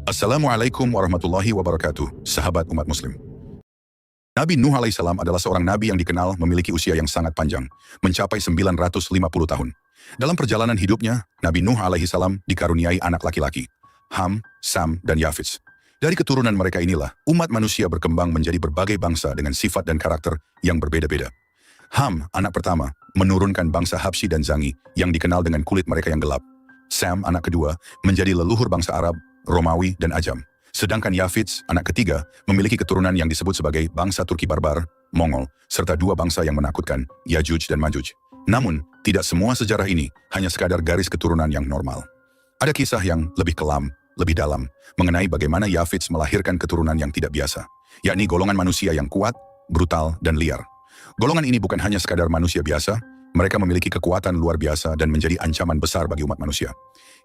Assalamualaikum warahmatullahi wabarakatuh, sahabat umat muslim. Nabi Nuh alaihissalam adalah seorang nabi yang dikenal memiliki usia yang sangat panjang, mencapai 950 tahun. Dalam perjalanan hidupnya, Nabi Nuh alaihissalam dikaruniai anak laki-laki, Ham, Sam, dan Yafits. Dari keturunan mereka inilah, umat manusia berkembang menjadi berbagai bangsa dengan sifat dan karakter yang berbeda-beda. Ham, anak pertama, menurunkan bangsa Habsyi dan Zangi yang dikenal dengan kulit mereka yang gelap. Sam, anak kedua, menjadi leluhur bangsa Arab, Romawi, dan Ajam. Sedangkan Yafits, anak ketiga, memiliki keturunan yang disebut sebagai bangsa Turki Barbar, Mongol, serta dua bangsa yang menakutkan, Yajuj dan Majuj. Namun, tidak semua sejarah ini hanya sekadar garis keturunan yang normal. Ada kisah yang lebih kelam, lebih dalam, mengenai bagaimana Yafits melahirkan keturunan yang tidak biasa, yakni golongan manusia yang kuat, brutal, dan liar. Golongan ini bukan hanya sekadar manusia biasa, mereka memiliki kekuatan luar biasa dan menjadi ancaman besar bagi umat manusia.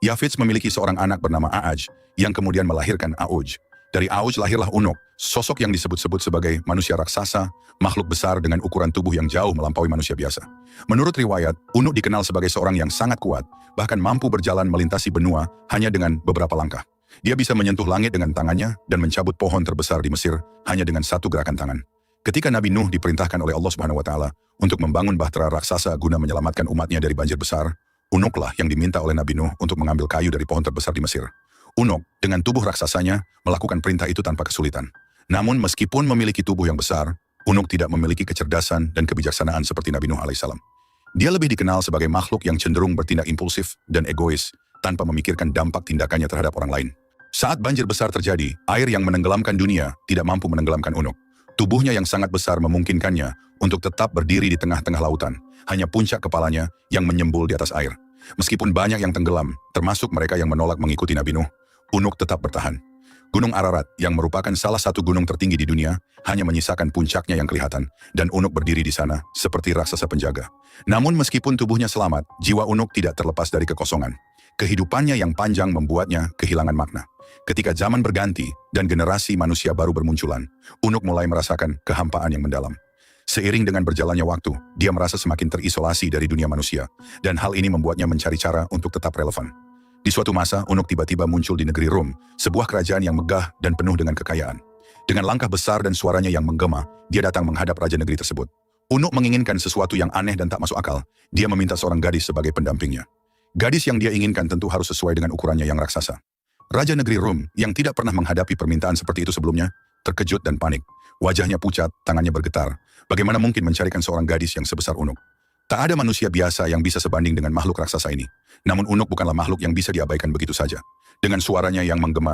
Yafits memiliki seorang anak bernama A'aj, yang kemudian melahirkan A'uj. Dari A'uj lahirlah Unuk, sosok yang disebut-sebut sebagai manusia raksasa, makhluk besar dengan ukuran tubuh yang jauh melampaui manusia biasa. Menurut riwayat, Unuk dikenal sebagai seorang yang sangat kuat, bahkan mampu berjalan melintasi benua hanya dengan beberapa langkah. Dia bisa menyentuh langit dengan tangannya dan mencabut pohon terbesar di Mesir hanya dengan satu gerakan tangan. Ketika Nabi Nuh diperintahkan oleh Allah Subhanahu wa Ta'ala untuk membangun bahtera raksasa guna menyelamatkan umatnya dari banjir besar, Unuklah yang diminta oleh Nabi Nuh untuk mengambil kayu dari pohon terbesar di Mesir. Unuk, dengan tubuh raksasanya, melakukan perintah itu tanpa kesulitan. Namun meskipun memiliki tubuh yang besar, Unuk tidak memiliki kecerdasan dan kebijaksanaan seperti Nabi Nuh alaihissalam. Dia lebih dikenal sebagai makhluk yang cenderung bertindak impulsif dan egois, tanpa memikirkan dampak tindakannya terhadap orang lain. Saat banjir besar terjadi, air yang menenggelamkan dunia tidak mampu menenggelamkan Unuk. Tubuhnya yang sangat besar memungkinkannya untuk tetap berdiri di tengah-tengah lautan. Hanya puncak kepalanya yang menyembul di atas air. Meskipun banyak yang tenggelam, termasuk mereka yang menolak mengikuti Nabi Nuh, Unuk tetap bertahan. Gunung Ararat, yang merupakan salah satu gunung tertinggi di dunia, hanya menyisakan puncaknya yang kelihatan, dan Unuk berdiri di sana seperti raksasa penjaga. Namun meskipun tubuhnya selamat, jiwa Unuk tidak terlepas dari kekosongan. Kehidupannya yang panjang membuatnya kehilangan makna. Ketika zaman berganti dan generasi manusia baru bermunculan, Unuk mulai merasakan kehampaan yang mendalam. Seiring dengan berjalannya waktu, dia merasa semakin terisolasi dari dunia manusia, dan hal ini membuatnya mencari cara untuk tetap relevan. Di suatu masa, Unuk tiba-tiba muncul di negeri Rum, sebuah kerajaan yang megah dan penuh dengan kekayaan. Dengan langkah besar dan suaranya yang menggema, dia datang menghadap raja negeri tersebut. Unuk menginginkan sesuatu yang aneh dan tak masuk akal. Dia meminta seorang gadis sebagai pendampingnya. Gadis yang dia inginkan tentu harus sesuai dengan ukurannya yang raksasa. Raja negeri Rum, yang tidak pernah menghadapi permintaan seperti itu sebelumnya, terkejut dan panik. Wajahnya pucat, tangannya bergetar. Bagaimana mungkin mencarikan seorang gadis yang sebesar Unuk? Tak ada manusia biasa yang bisa sebanding dengan makhluk raksasa ini. Namun Unuk bukanlah makhluk yang bisa diabaikan begitu saja. Dengan suaranya yang menggema,